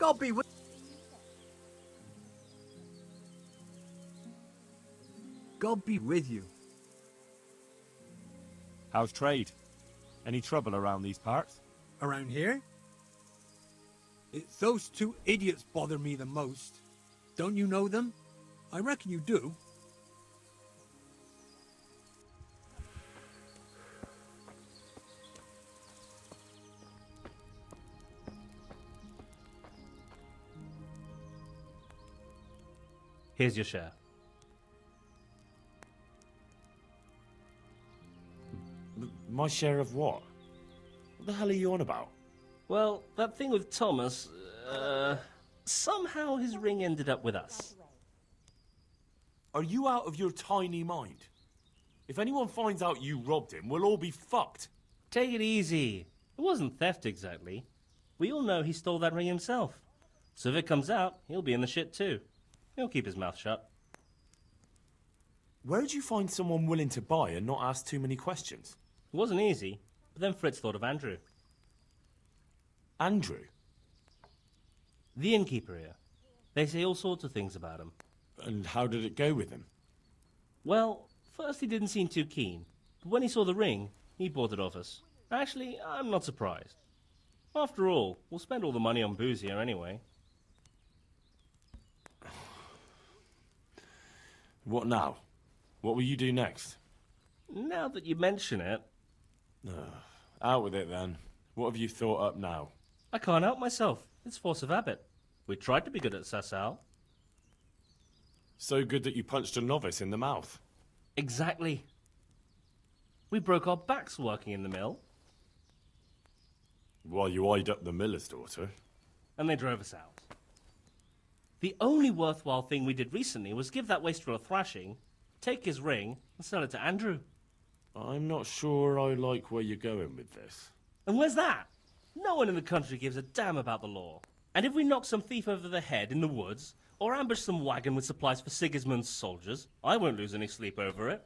God be with... God be with you. How's trade? Any trouble around these parts? Around here? It's those two idiots bother me the most. Don't you know them? I reckon you do. Here's your share. My share of what? What the hell are you on about? Well, that thing with Thomas, somehow his ring ended up with us. Are you out of your tiny mind? If anyone finds out you robbed him, we'll all be fucked. Take it easy. It wasn't theft exactly. We all know he stole that ring himself. So if it comes out, he'll be in the shit too. He'll keep his mouth shut. Where'd you find someone willing to buy and not ask too many questions? It wasn't easy, but then Fritz thought of Andrew. Andrew? The innkeeper here. They say all sorts of things about him. And how did it go with him? Well, first he didn't seem too keen, but when he saw the ring, he bought it off us. Actually, I'm not surprised. After all, we'll spend all the money on booze here anyway. What now? What will you do next? Now that you mention it... Out with it then. What have you thought up now? I can't help myself. It's force of habit. We tried to be good at Sasau. So good that you punched a novice in the mouth. Exactly. We broke our backs working in the mill. While you eyed up the miller's daughter. And they drove us out. The only worthwhile thing we did recently was give that wastrel a thrashing, take his ring, and sell it to Andrew. I'm not sure I like where you're going with this. And where's that? No one in the country gives a damn about the law. And if we knock some thief over the head in the woods, or ambush some wagon with supplies for Sigismund's soldiers, I won't lose any sleep over it.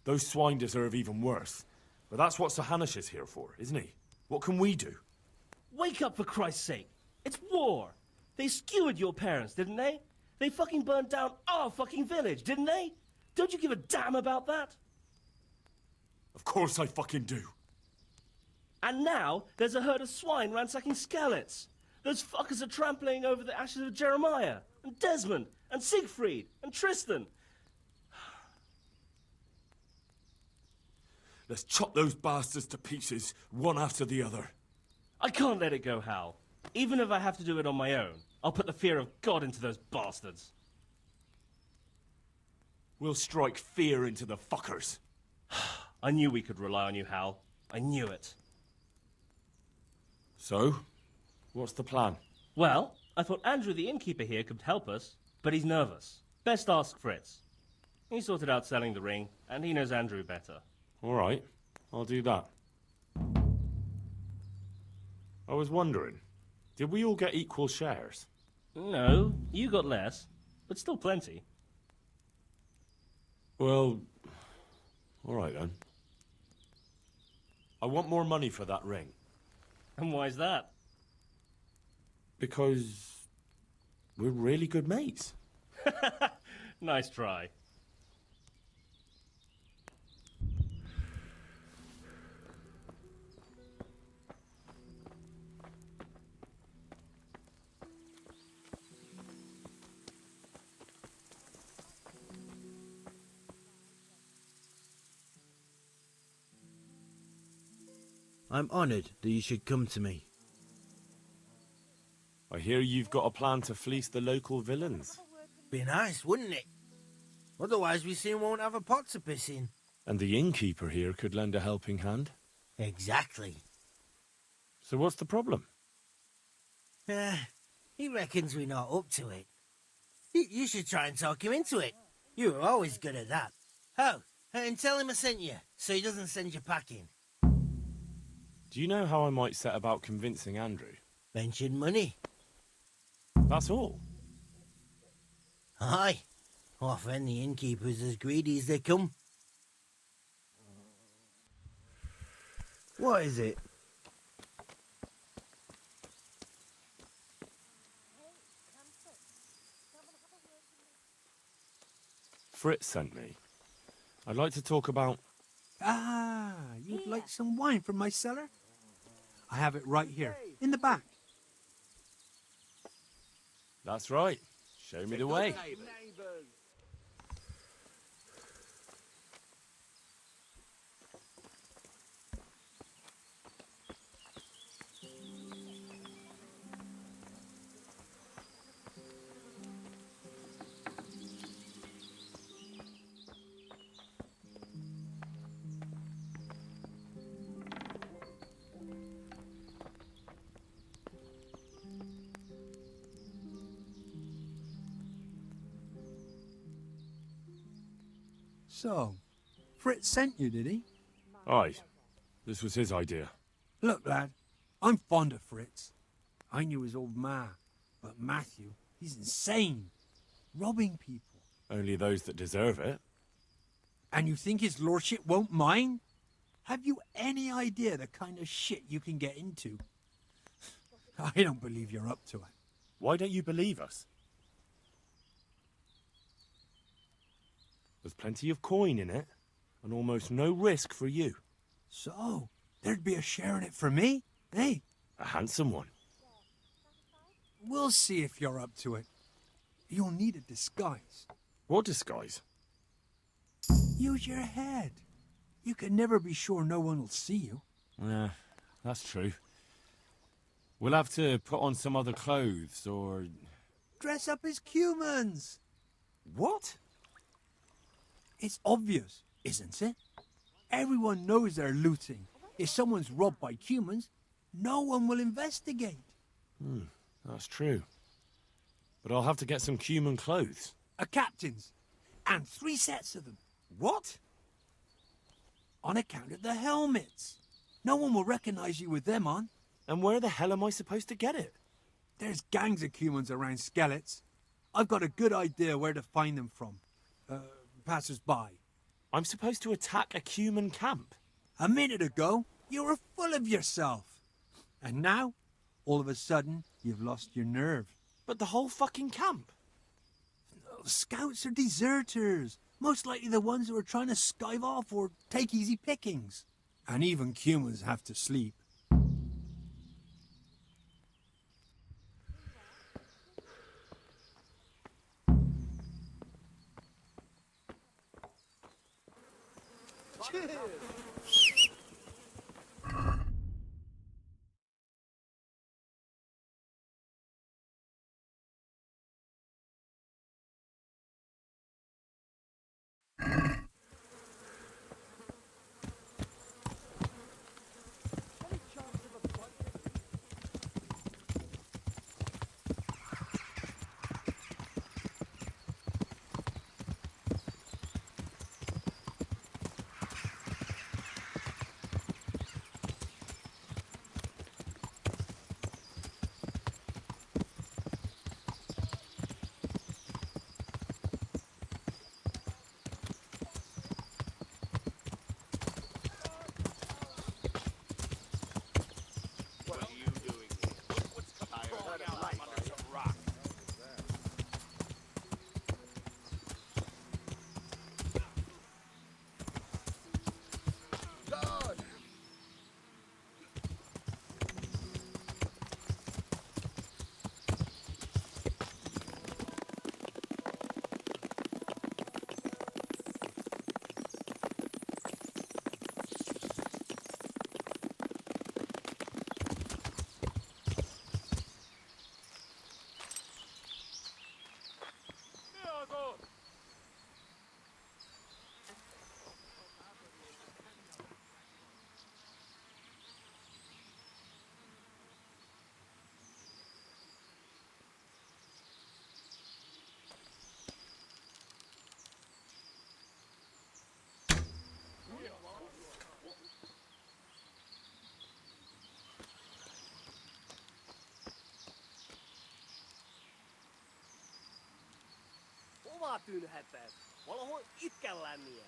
Those swine deserve even worse. But that's what Sir Hanush is here for, isn't he? What can we do? Wake up, for Christ's sake! It's war! They skewered your parents, didn't they? They fucking burned down our fucking village, didn't they? Don't you give a damn about that? Of course I fucking do. And now, there's a herd of swine ransacking Skalitz. Those fuckers are trampling over the ashes of Jeremiah, and Desmond, and Siegfried, and Tristan. Let's chop those bastards to pieces, one after the other. I can't let it go, Hal. Even if I have to do it on my own, I'll put the fear of God into those bastards. We'll strike fear into the fuckers. I knew we could rely on you, Hal. I knew it. So, what's the plan? Well, I thought Andrew the innkeeper here could help us, but he's nervous. Best ask Fritz. He sorted out selling the ring, and he knows Andrew better. All right, I'll do that. I was wondering, did we all get equal shares? No, you got less, but still plenty. Well, all right then. I want more money for that ring. And why's that? Because we're really good mates. Nice try. I'm honoured that you should come to me. I hear you've got a plan to fleece the local villains. Be nice, wouldn't it? Otherwise we soon won't have a pot to piss in. And the innkeeper here could lend a helping hand. Exactly. So what's the problem? He reckons we're not up to it. You should try and talk him into it. You were always good at that. Oh, and tell him I sent you, so he doesn't send you packing. Do you know how I might set about convincing Andrew? Mention money. That's all. Aye. Our friend the innkeeper's as greedy as they come. What is it? Fritz sent me. I'd like to talk about... Ah, you'd like some wine from my cellar? I have it right here, in the back. That's right. Show me the way. So, Fritz sent you, did he? Aye. This was his idea. Look, lad, I'm fond of Fritz. I knew his old ma, but Matthew, he's insane. Robbing people. Only those that deserve it. And you think his lordship won't mind? Have you any idea the kind of shit you can get into? I don't believe you're up to it. Why don't you believe us? There's plenty of coin in it, and almost no risk for you. So, there'd be a share in it for me, eh? A handsome one. We'll see if you're up to it. You'll need a disguise. What disguise? Use your head. You can never be sure no one will see you. Yeah, that's true. We'll have to put on some other clothes, or... Dress up as humans. What? It's obvious, isn't it? Everyone knows they're looting. If someone's robbed by humans, no one will investigate. That's true. But I'll have to get some human clothes. A captain's. And 3 sets of them. What? On account of the helmets. No one will recognize you with them on. And where the hell am I supposed to get it? There's gangs of humans around Skelets. I've got a good idea where to find them from. Passers-by. I'm supposed to attack a human camp. A minute ago, you were full of yourself. And now, all of a sudden, you've lost your nerve. But the whole fucking camp. Scouts are deserters. Most likely the ones who are trying to skive off or take easy pickings. And even humans have to sleep. Kovaa tynhätään. Valho itkellään niä.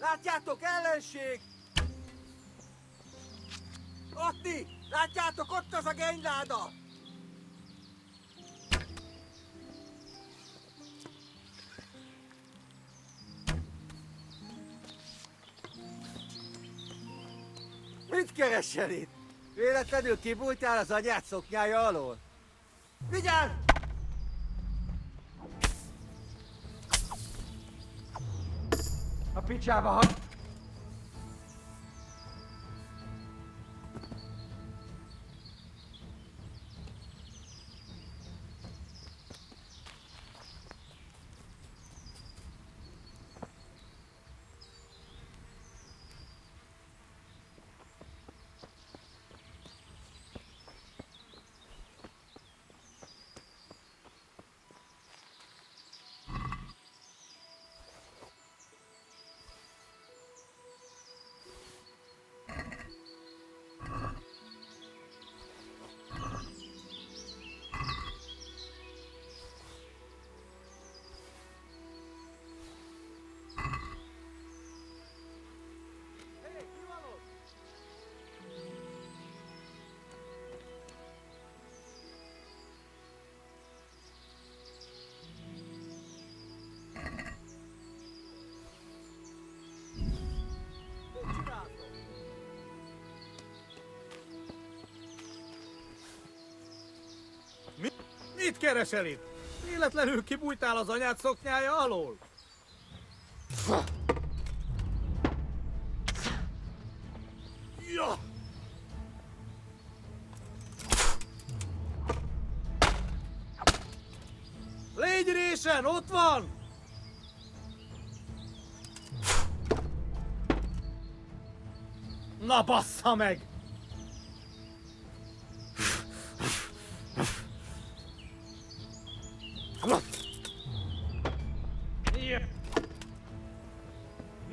Látjátok, ellenség! Otti! Látjátok ott az a gényláda! Mit keresel itt? Véletlenül kibújtál az anyád szoknyája alól? Vigyázz! A picsába hagy! Mit keresel itt? Véletlenül kibújtál az anyád szoknyája alól? Ja! Légy résen, ott van! Na bassza meg!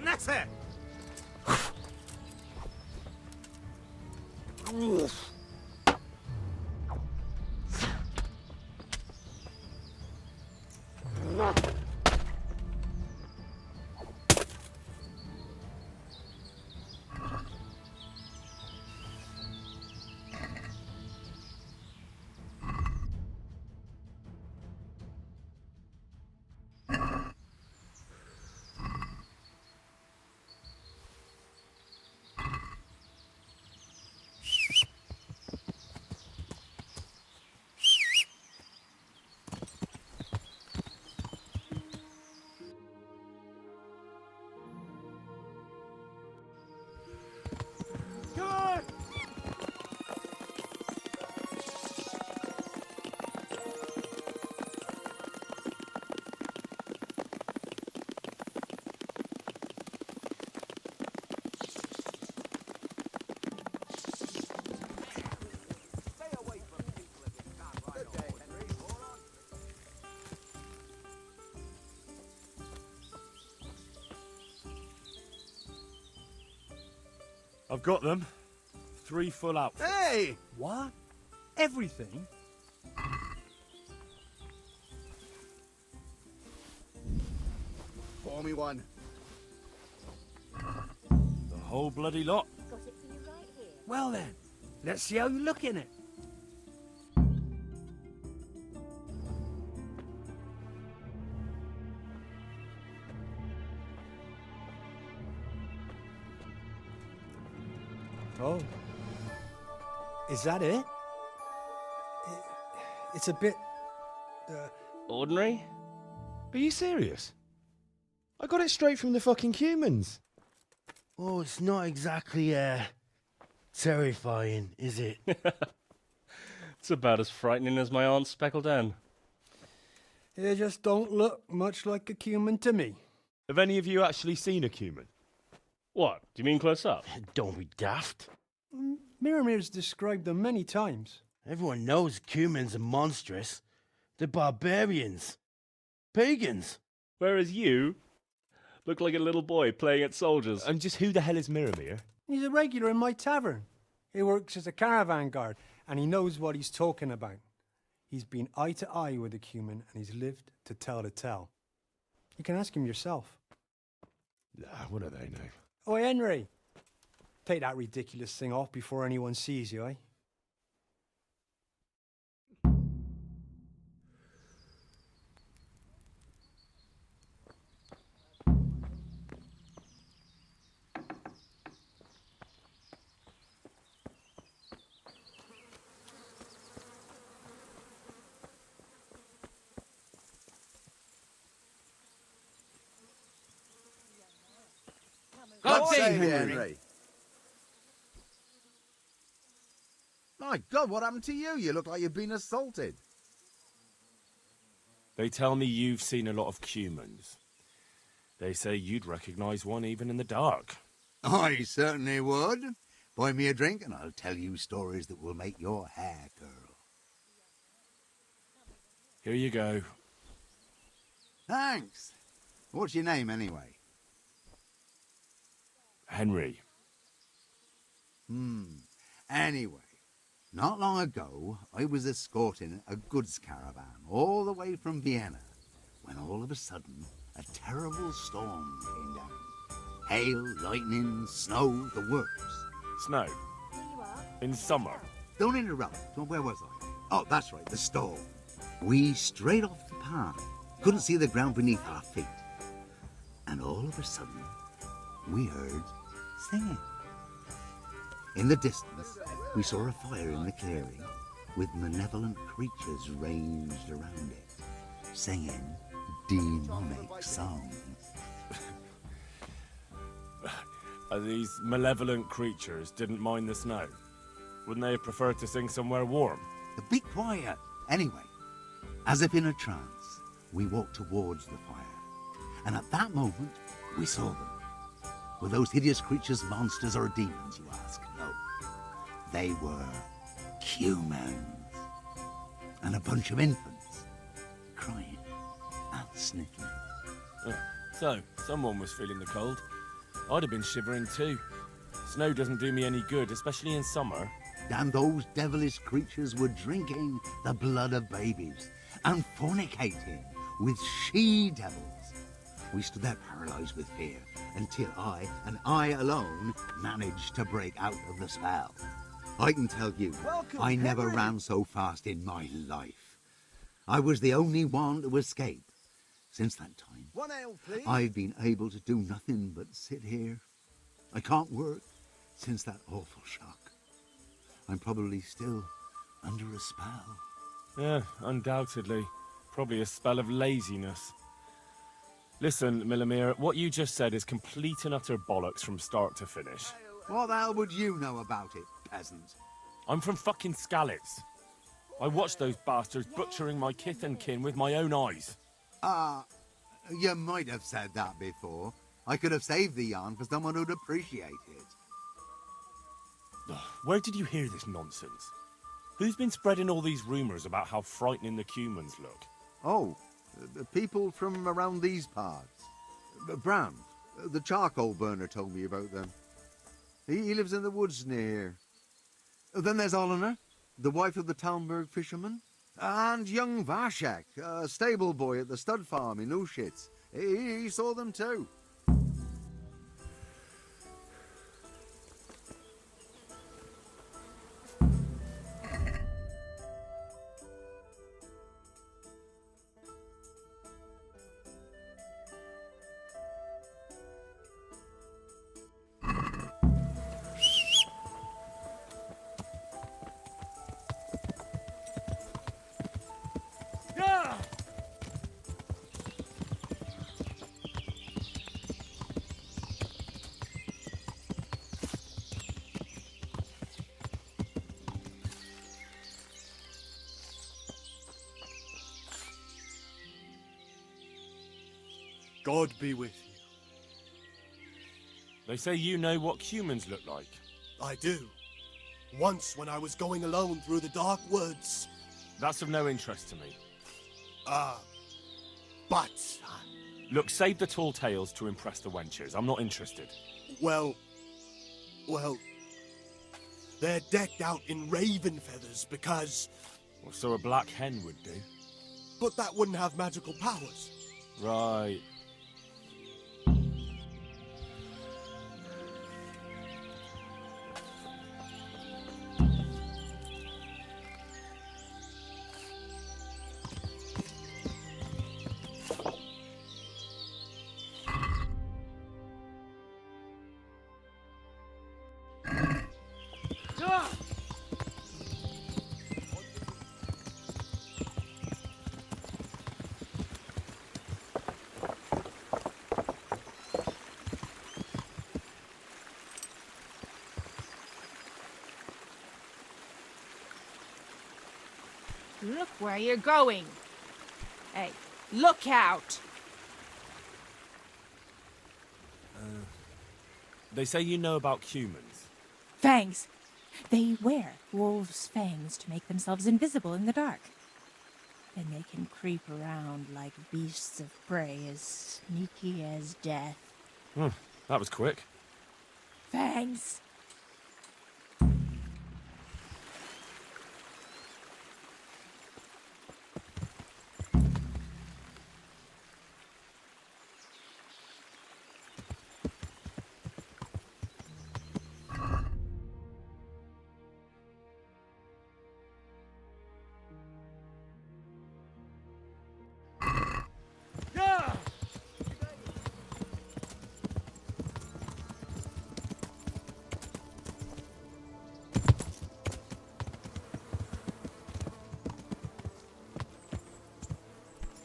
Nesze! I've got them. 3 full out. Hey! What? Everything? Pour me one. The whole bloody lot. Got it for you right here. Well then, let's see how you look in it. Oh. Is that it? It's a bit... Ordinary? Are you serious? I got it straight from the fucking humans. Oh, it's not exactly, terrifying, is it? It's about as frightening as my aunt's speckled hen. They just don't look much like a human to me. Have any of you actually seen a cumin? What? Do you mean close up? Don't be daft. Miramir's described them many times. Everyone knows humans are monstrous. They're barbarians. Pagans. Whereas you look like a little boy playing at soldiers. And just who the hell is Miramir? He's a regular in my tavern. He works as a caravan guard, and he knows what he's talking about. He's been eye to eye with a human, and he's lived to tell the tale. You can ask him yourself. What do they know? Oh, Henry. take that ridiculous thing off before anyone sees you, eh? God save you, Henry. My God, what happened to you? You look like you've been assaulted. They tell me you've seen a lot of humans. They say you'd recognize one even in the dark. I certainly would. Buy me a drink and I'll tell you stories that will make your hair curl. Here you go. Thanks. What's your name, anyway? Henry. Anyway, not long ago, I was escorting a goods caravan all the way from Vienna, when all of a sudden, a terrible storm came down. Hail, lightning, snow, the works. Snow. In summer. Don't interrupt. Where was I? Oh, that's right, the storm. We strayed off the path. Couldn't see the ground beneath our feet. And all of a sudden, we heard singing. In the distance, we saw a fire in the clearing with malevolent creatures ranged around it, singing demonic songs. These malevolent creatures didn't mind the snow. Wouldn't they have preferred to sing somewhere warm? Be quiet. Anyway, as if in a trance, we walked towards the fire. And at that moment, we saw them. Were those hideous creatures monsters or demons, you ask? No. They were humans. And a bunch of infants, crying and sniffling. So, someone was feeling the cold. I'd have been shivering too. Snow doesn't do me any good, especially in summer. And those devilish creatures were drinking the blood of babies and fornicating with she-devils. We stood there paralyzed with fear until I, and I alone, managed to break out of the spell. I can tell you, I never ran so fast in my life. I was the only one to escape. Since that time, I've been able to do nothing but sit here. I can't work since that awful shock. I'm probably still under a spell. Yeah, undoubtedly. Probably a spell of laziness. Listen, Millimere, what you just said is complete and utter bollocks from start to finish. What the hell would you know about it, peasant? I'm from fucking Skalitz. I watched those bastards butchering my kith and kin with my own eyes. You might have said that before. I could have saved the yarn for someone who'd appreciate it. Ugh, where did you hear this nonsense? Who's been spreading all these rumours about how frightening the humans look? Oh, people from around these parts. Bram, the charcoal burner, told me about them. He lives in the woods near here. Then there's Olener, the wife of the Talmberg fisherman. And young Vashek, a stable boy at the stud farm in Ushitz. He saw them too. God be with you. They say you know what humans look like. I do. Once when I was going alone through the dark woods. That's of no interest to me. But... Look, save the tall tales to impress the wenches. I'm not interested. Well... They're decked out in raven feathers because... Well, so a black hen would do. But that wouldn't have magical powers. Right. Look where you're going. Hey, look out! They say you know about humans. Fangs. They wear wolves' fangs to make themselves invisible in the dark. Then they can creep around like beasts of prey as sneaky as death. That was quick. Fangs.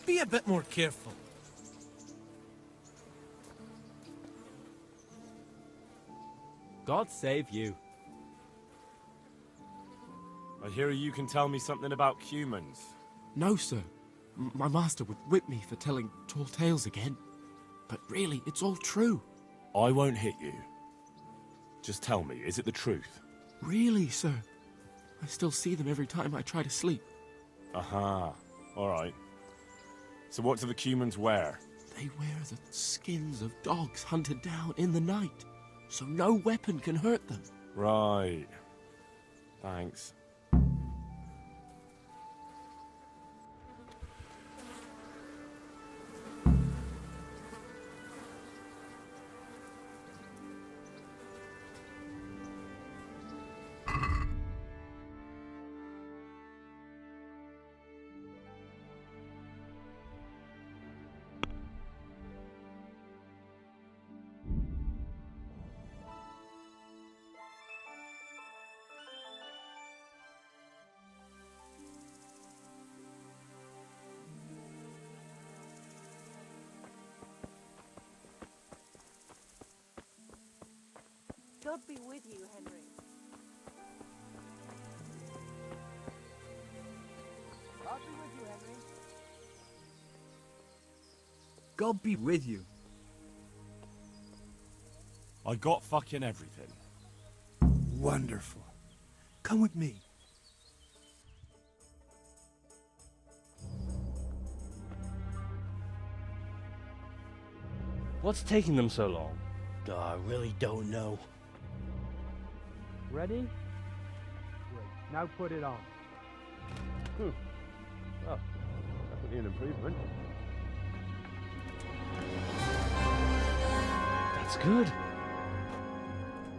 Be a bit more careful. God save you. I hear you can tell me something about humans. No, sir. My master would whip me for telling tall tales again. But really, it's all true. I won't hit you. Just tell me, is it the truth? Really, sir. I still see them every time I try to sleep. Aha. All right. So what do the humans wear? They wear the skins of dogs hunted down in the night, so no weapon can hurt them. Right. Thanks. God be with you, Henry. God be with you, Henry. God be with you. I got fucking everything. Wonderful. Come with me. What's taking them so long? I really don't know. Ready? Great. Now put it on. Oh, definitely an improvement. That's good.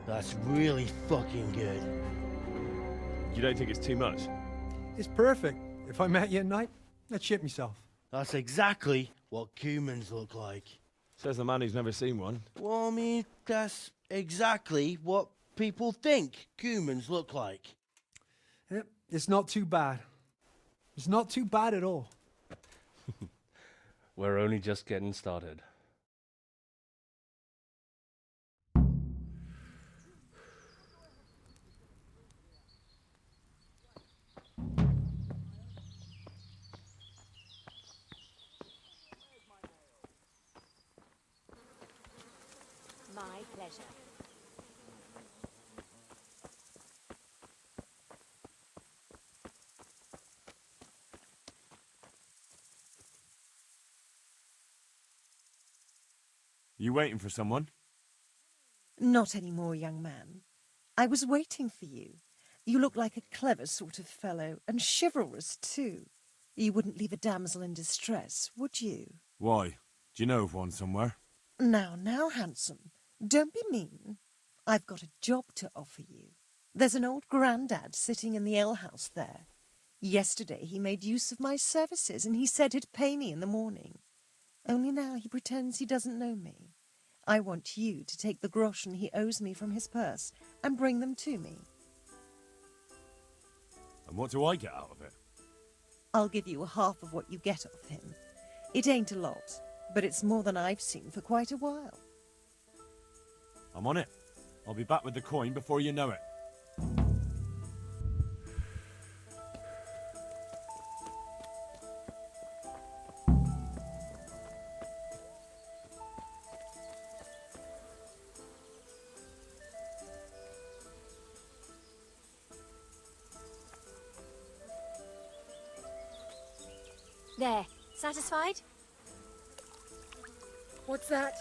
That's really fucking good. You don't think it's too much? It's perfect. If I met you at night, I'd shit myself. That's exactly what humans look like. Says the man who's never seen one. Well, I mean, that's exactly what people think humans look like. It's not too bad. It's not too bad at all. We're only just getting started. My pleasure. You waiting for someone? Not anymore, young man. I was waiting for you. You look like a clever sort of fellow, and chivalrous too. You wouldn't leave a damsel in distress, would you? Why? Do you know of one somewhere? Now, handsome. Don't be mean. I've got a job to offer you. There's an old grandad sitting in the alehouse there. Yesterday he made use of my services, and he said he'd pay me in the morning. Only now he pretends he doesn't know me. I want you to take the groschen he owes me from his purse and bring them to me. And what do I get out of it? I'll give you half of what you get of him. It ain't a lot, but it's more than I've seen for quite a while. I'm on it. I'll be back with the coin before you know it. There. Satisfied? What's that?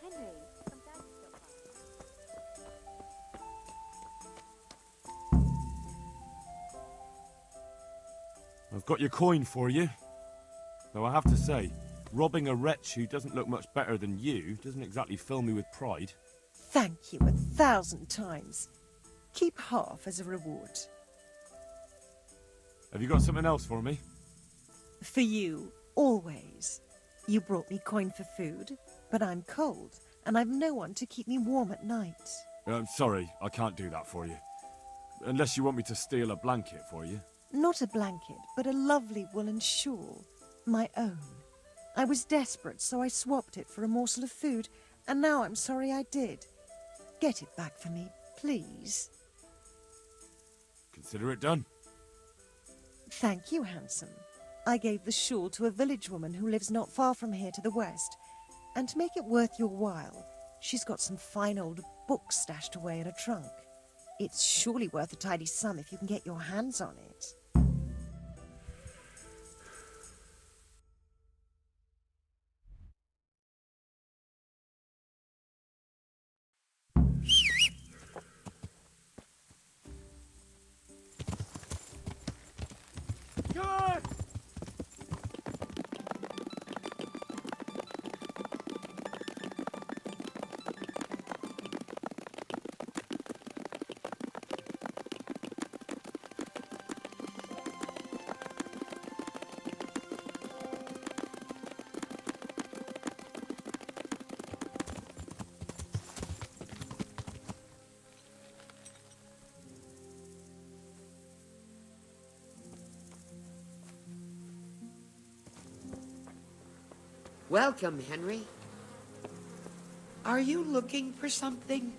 Henry, come down to stop by. I've got your coin for you. Though I have to say, robbing a wretch who doesn't look much better than you doesn't exactly fill me with pride. Thank you 1,000 times. Keep half as a reward. Have you got something else for me? For you, always. You brought me coin for food, but I'm cold, and I've no one to keep me warm at night. I'm sorry, I can't do that for you. Unless you want me to steal a blanket for you. Not a blanket, but a lovely woolen shawl. My own. I was desperate, so I swapped it for a morsel of food, and now I'm sorry I did. Get it back for me, please. Consider it done. Thank you, handsome. I gave the shawl to a village woman who lives not far from here to the west, and to make it worth your while, she's got some fine old books stashed away in a trunk. It's surely worth a tidy sum if you can get your hands on it. Good! Welcome, Henry. Are you looking for something?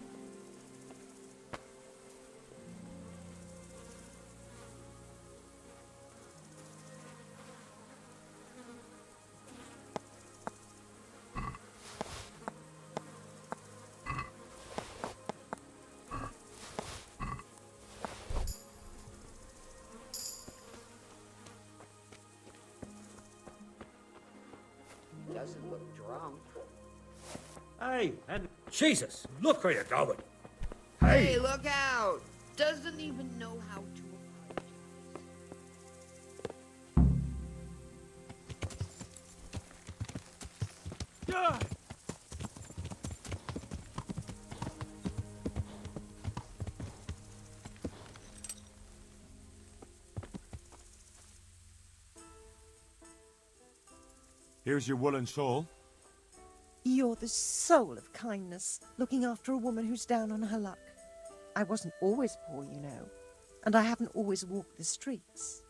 Doesn't look drunk. Hey, and Jesus, look where you're going. Hey, look out! Doesn't even know how to Yeah. Here's your woolen shawl. You're the soul of kindness, looking after a woman who's down on her luck. I wasn't always poor, you know, and I haven't always walked the streets.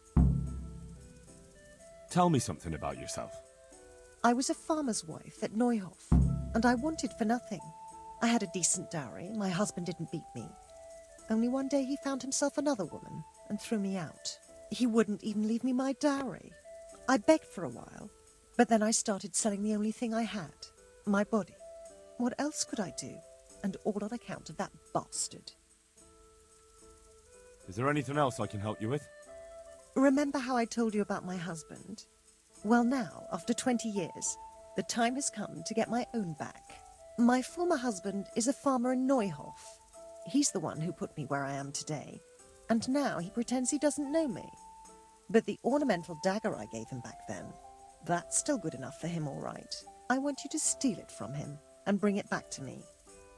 Tell me something about yourself. I was a farmer's wife at Neuhof, and I wanted for nothing. I had a decent dowry, my husband didn't beat me. Only one day he found himself another woman and threw me out. He wouldn't even leave me my dowry. I begged for a while, but then I started selling the only thing I had, my body. What else could I do? And all on account of that bastard. Is there anything else I can help you with? Remember how I told you about my husband? Well now, after 20 years, the time has come to get my own back. My former husband is a farmer in Neuhof. He's the one who put me where I am today, and now he pretends he doesn't know me. But the ornamental dagger I gave him back then, that's still good enough for him, all right. I want you to steal it from him and bring it back to me.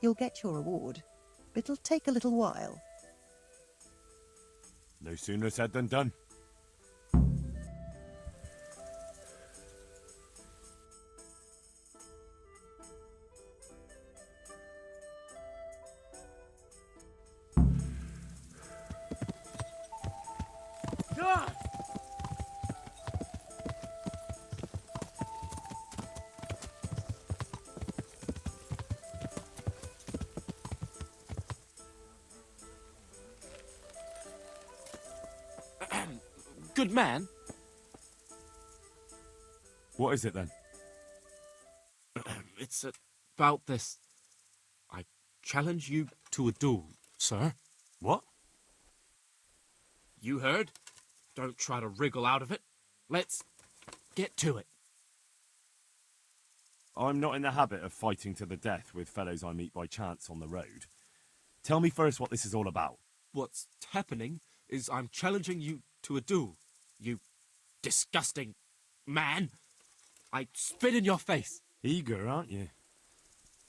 You'll get your reward, but it'll take a little while. No sooner said than done. God! Good man. What is it then? It's about this. I challenge you to a duel, sir. What? You heard? Don't try to wriggle out of it. Let's get to it. I'm not in the habit of fighting to the death with fellows I meet by chance on the road. Tell me first what this is all about. What's happening is I'm challenging you to a duel. You disgusting man. I spit in your face. Eager, aren't you?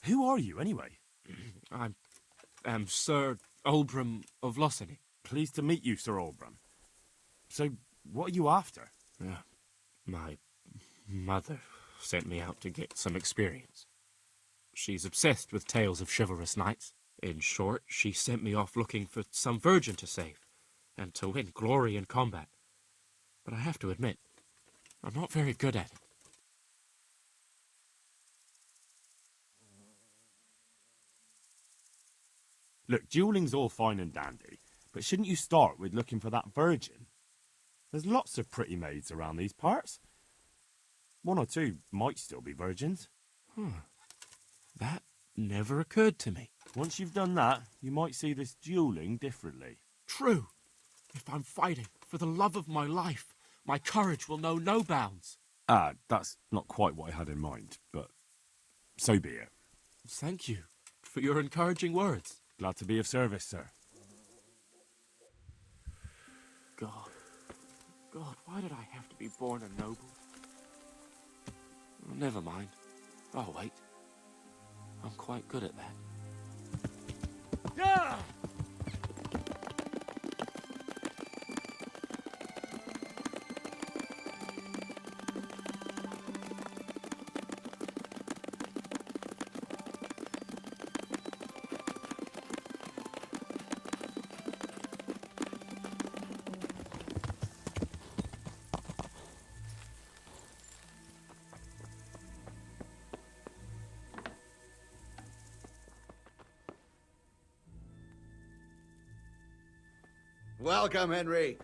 Who are you, anyway? I am Sir Oldbrum of Lossany. Pleased to meet you, Sir Oldbrum. So, what are you after? My mother sent me out to get some experience. She's obsessed with tales of chivalrous knights. In short, she sent me off looking for some virgin to save, and to win glory in combat. But I have to admit, I'm not very good at it. Look, dueling's all fine and dandy, but shouldn't you start with looking for that virgin? There's lots of pretty maids around these parts. One or two might still be virgins. That never occurred to me. Once you've done that, you might see this dueling differently. True. If I'm fighting for the love of my life, my courage will know no bounds. That's not quite what I had in mind, but so be it. Thank you for your encouraging words. Glad to be of service, sir. God, why did I have to be born a noble? Oh, never mind. Oh, wait. I'm quite good at that. Yeah! Welcome, Henry.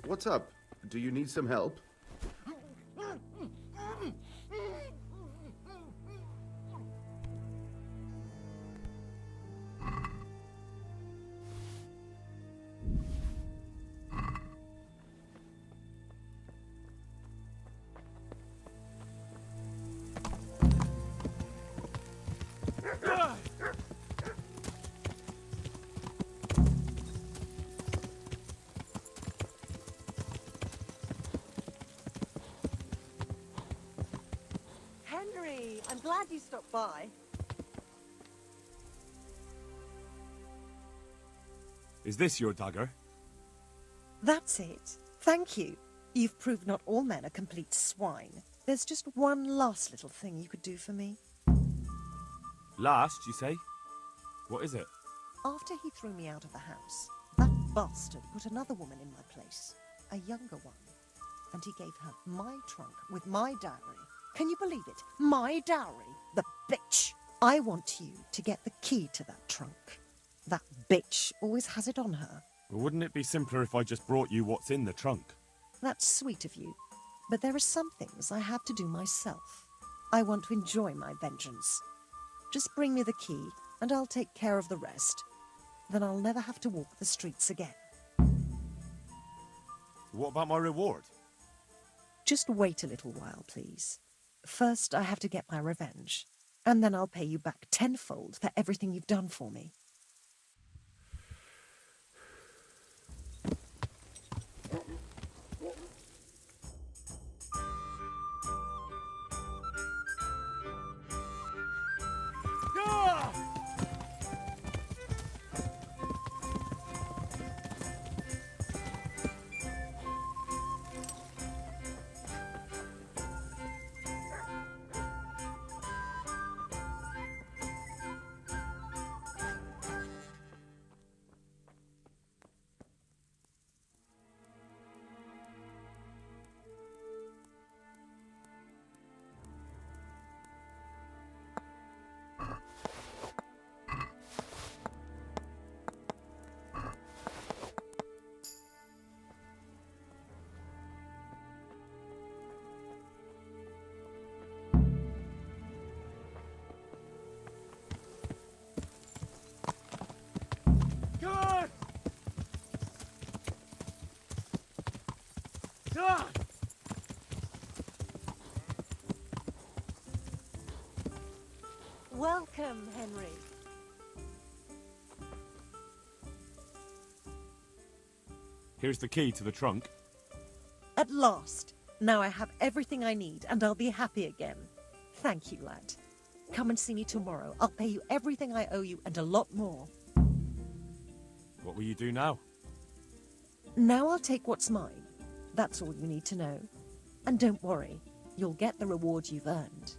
What's up? Do you need some help? Henry, I'm glad you stopped by. Is this your dagger? That's it. Thank you. You've proved not all men are complete swine. There's just one last little thing you could do for me. Last, you say? What is it? After he threw me out of the house, that bastard put another woman in my place, a younger one. And he gave her my trunk with my dowry. Can you believe it? My dowry. The bitch. I want you to get the key to that trunk. That bitch always has it on her. Well, wouldn't it be simpler if I just brought you what's in the trunk? That's sweet of you. But there are some things I have to do myself. I want to enjoy my vengeance. Just bring me the key, and I'll take care of the rest. Then I'll never have to walk the streets again. What about my reward? Just wait a little while, please. First, I have to get my revenge, and then I'll pay you back tenfold for everything you've done for me. Here's the key to the trunk. At last. Now I have everything I need, and I'll be happy again. Thank you, lad. Come and see me tomorrow. I'll pay you everything I owe you, and a lot more. What will you do now? Now I'll take what's mine. That's all you need to know. And don't worry, you'll get the reward you've earned.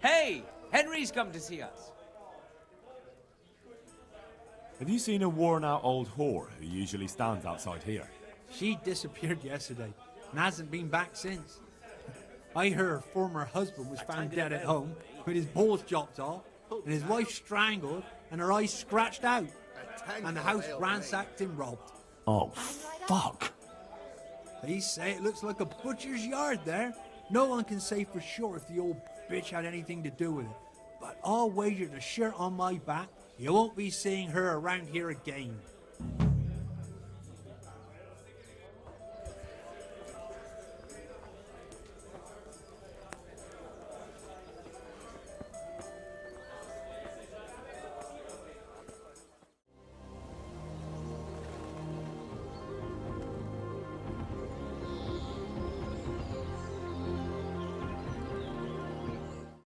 Hey! Henry's come to see us. Have you seen a worn-out old whore who usually stands outside here? She disappeared yesterday and hasn't been back since. I heard her former husband was found dead at home with his balls chopped off and his wife strangled and her eyes scratched out and the house ransacked and robbed. Oh, fuck. They say it looks like a butcher's yard there. No one can say for sure if the old bitch had anything to do with it, but I'll wager the shirt on my back you won't be seeing her around here again.